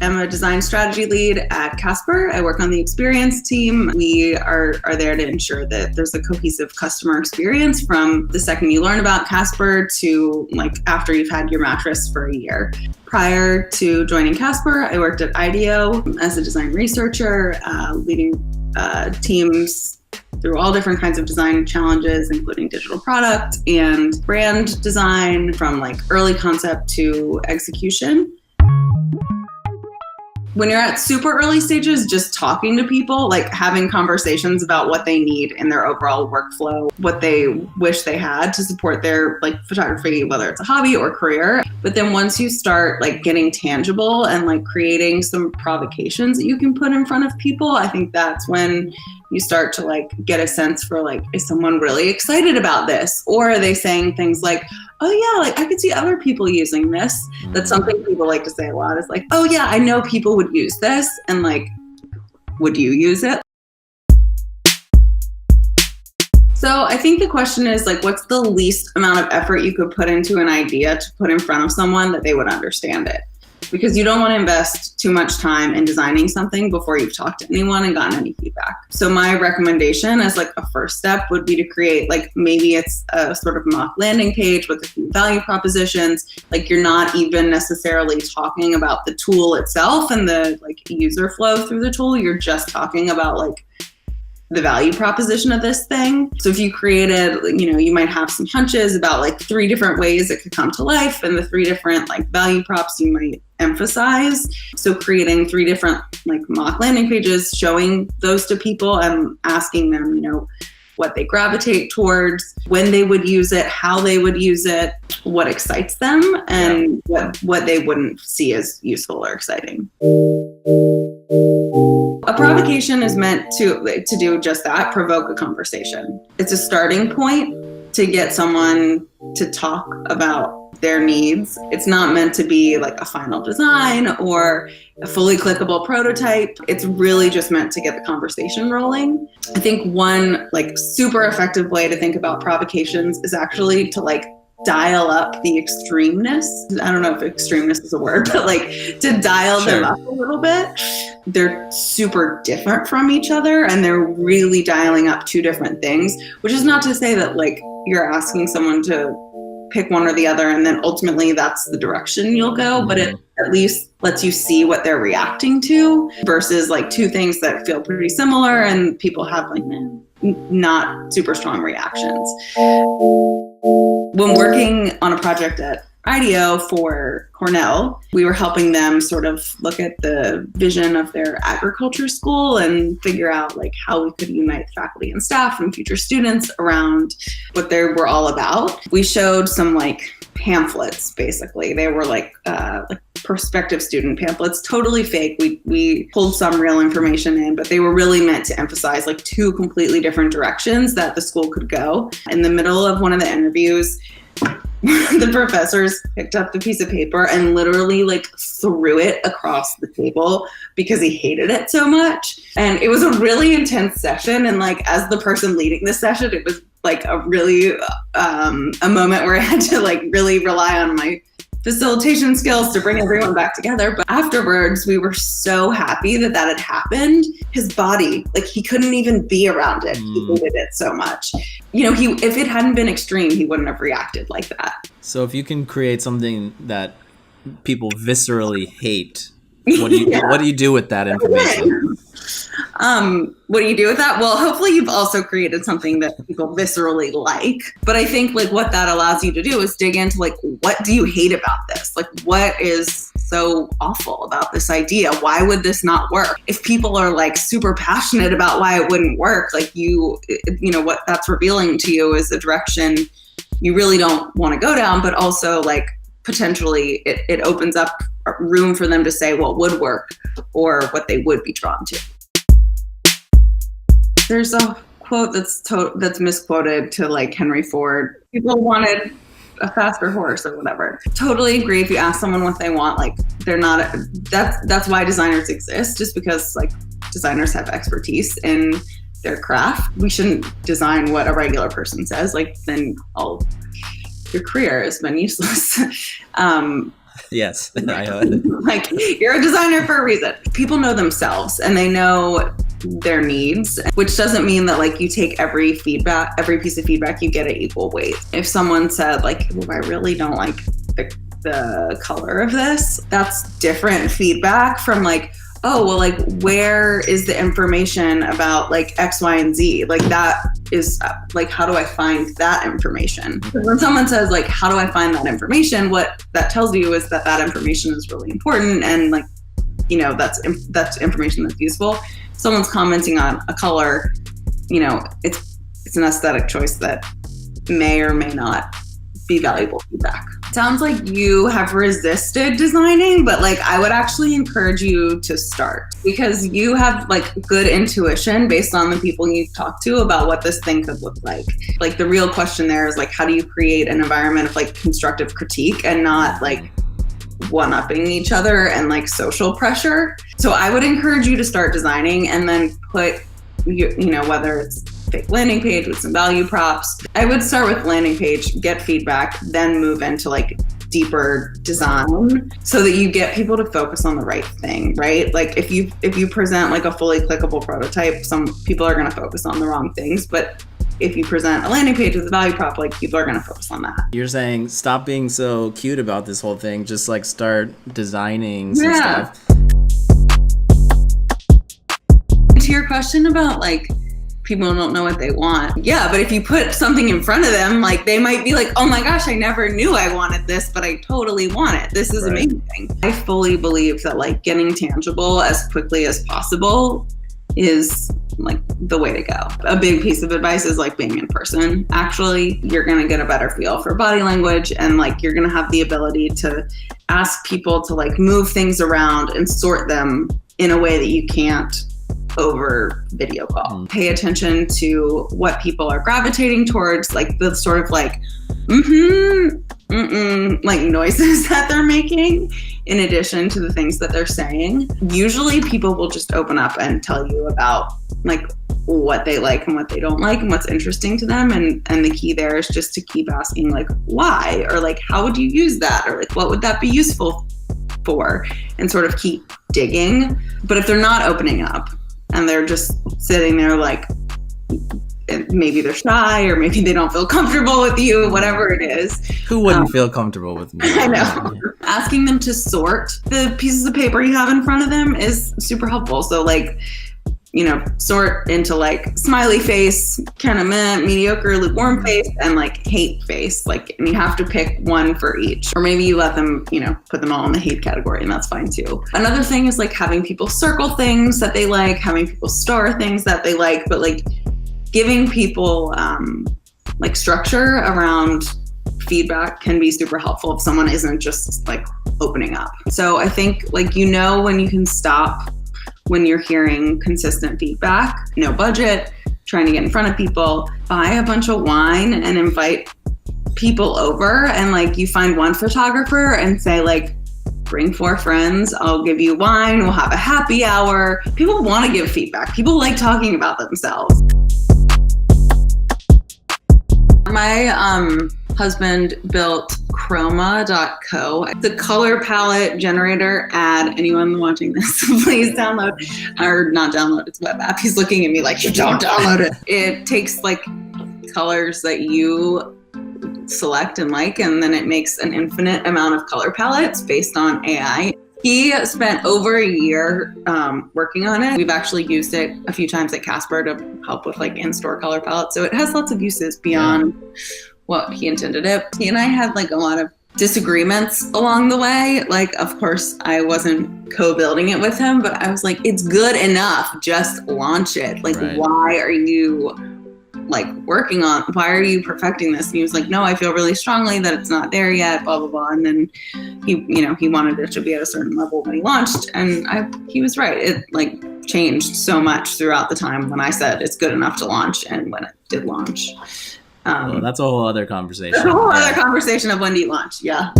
am a design strategy lead at Casper. I work on the experience team. We are there to ensure that there's a cohesive customer experience from the second you learn about Casper to like after you've had your mattress for a year. Prior to joining Casper, I worked at IDEO as a design researcher, leading teams through all different kinds of design challenges, including digital product and brand design from like early concept to execution. When you're at super early stages, just talking to people, like having conversations about what they need in their overall workflow, what they wish they had to support their like photography, whether it's a hobby or career. But then once you start like getting tangible and like creating some provocations that you can put in front of people, I think that's when you start to like get a sense for like, is someone really excited about this? Or are they saying things like, oh yeah, like I could see other people using this. That's something people like to say a lot is like, oh yeah, I know people would use this. And like, would you use it? So I think the question is like, what's the least amount of effort you could put into an idea to put in front of someone that they would understand it? Because you don't want to invest too much time in designing something before you've talked to anyone and gotten any feedback. So my recommendation as like a first step would be to create like, maybe it's a sort of mock landing page with a few value propositions. Like you're not even necessarily talking about the tool itself and the like user flow through the tool. You're just talking about like the value proposition of this thing. So if you created, you know, you might have some hunches about like 3 different ways it could come to life and the 3 different like value props you might emphasize. So creating 3 different like mock landing pages, showing those to people and asking them, you know, what they gravitate towards, when they would use it, how they would use it, what excites them, and what they wouldn't see as useful or exciting. A provocation is meant to do just that, provoke a conversation. It's a starting point to get someone to talk about their needs. It's not meant to be like a final design or a fully clickable prototype. It's really just meant to get the conversation rolling. I think one like super effective way to think about provocations is actually to like dial up the extremeness. I don't know if extremeness is a word, but like to dial them up a little bit. They're super different from each other and they're really dialing up 2 different things, which is not to say that like you're asking someone to pick one or the other and then ultimately that's the direction you'll go, but it at least lets you see what they're reacting to versus like 2 things that feel pretty similar and people have like not super strong reactions. When working on a project at IDEO for Cornell, we were helping them sort of look at the vision of their agriculture school and figure out like how we could unite faculty and staff and future students around what they were all about. We showed some like pamphlets, basically. They were like prospective student pamphlets, totally fake. We pulled some real information in, but they were really meant to emphasize like 2 completely different directions that the school could go. In the middle of one of the interviews, the professors picked up the piece of paper and literally like threw it across the table because he hated it so much. And it was a really intense session. And like, as the person leading this session, it was like a really, a moment where I had to like really rely on my facilitation skills to bring everyone back together. But afterwards, we were so happy that had happened. His body, like he couldn't even be around it. He hated it so much. You know, if it hadn't been extreme, he wouldn't have reacted like that. So if you can create something that people viscerally hate, what do you do with that information? What do you do with that? Well, hopefully you've also created something that people viscerally like. But I think like what that allows you to do is dig into like, what do you hate about this? Like, what is so awful about this idea? Why would this not work? If people are like super passionate about why it wouldn't work, like you know, what that's revealing to you is a direction you really don't want to go down, but also like potentially it opens up room for them to say what would work or what they would be drawn to. There's a quote that's misquoted to like Henry Ford. People wanted a faster horse or whatever. Totally agree. If you ask someone what they want, like they're not, that's why designers exist, just because like designers have expertise in their craft. We shouldn't design what a regular person says, like then all your career has been useless. Yes. Like, you're a designer for a reason. People know themselves and they know their needs, which doesn't mean that like you take every piece of feedback you get at equal weight. If someone said like, well, I really don't like the color of this, that's different feedback from like, oh, well, like, where is the information about like X, Y, and Z? Like, that is like, how do I find that information? When someone says like, how do I find that information? What that tells you is that that information is really important. And like, you know, that's information that's useful. Someone's commenting on a color, you know, it's an aesthetic choice that may or may not be valuable feedback. Sounds like you have resisted designing, but like I would actually encourage you to start, because you have like good intuition based on the people you talk to about what this thing could look like. Like the real question there is like, how do you create an environment of like constructive critique and not like one-upping each other and like social pressure? So I would encourage you to start designing and then put, you know, whether it's fake landing page with some value props. I would start with landing page, get feedback, then move into like deeper design so that you get people to focus on the right thing, right? Like if you present like a fully clickable prototype, some people are going to focus on the wrong things, but if you present a landing page with a value prop, like people are going to focus on that. You're saying stop being so cute about this whole thing, just like start designing some stuff. To your question about like people don't know what they want. Yeah, but if you put something in front of them, like they might be like, oh my gosh, I never knew I wanted this, but I totally want it. This is amazing. I fully believe that like getting tangible as quickly as possible is like the way to go. A big piece of advice is like being in person. Actually, you're going to get a better feel for body language, and like you're going to have the ability to ask people to like move things around and sort them in a way that you can't over video call. Pay attention to what people are gravitating towards, like the sort of like like noises that they're making in addition to the things that they're saying. Usually people will just open up and tell you about like what they like and what they don't like and what's interesting to them, and the key there is just to keep asking like why, or like how would you use that, or like what would that be useful for, and sort of keep digging. But if they're not opening up and they're just sitting there like, maybe they're shy or maybe they don't feel comfortable with you, whatever it is. Who wouldn't feel comfortable with me? I know. Asking them to sort the pieces of paper you have in front of them is super helpful. So like, you know, sort into like smiley face, kind of mediocre, lukewarm face, and like hate face. Like, and you have to pick one for each. Or maybe you let them, you know, put them all in the hate category, and that's fine too. Another thing is like having people circle things that they like, having people star things that they like, but like giving people like structure around feedback can be super helpful if someone isn't just like opening up. So I think like, you know, when you can stop when you're hearing consistent feedback, no budget, trying to get in front of people, buy a bunch of wine and invite people over, and like you find one photographer and say like, bring 4 friends, I'll give you wine, we'll have a happy hour. People want to give feedback. People like talking about themselves. My husband built chroma.co. It's a color palette generator ad. Anyone watching this, please download, or not download, it's a web app. He's looking at me like, you don't download it. It takes like colors that you select and like, and then it makes an infinite amount of color palettes based on AI. He spent over a year working on it. We've actually used it a few times at Casper to help with like in-store color palettes. So it has lots of uses beyond what he intended it. He and I had like a lot of disagreements along the way. Like, of course, I wasn't co-building it with him, but I was like, it's good enough. Just launch it. Like, why are you like working on, why are you perfecting this? And he was like, no, I feel really strongly that it's not there yet, blah, blah, blah. And then he wanted it to be at a certain level when he launched. And he was right. It like changed so much throughout the time when I said it's good enough to launch and when it did launch. Well, that's a whole other conversation. That's a whole other conversation of when do you launch. Yeah.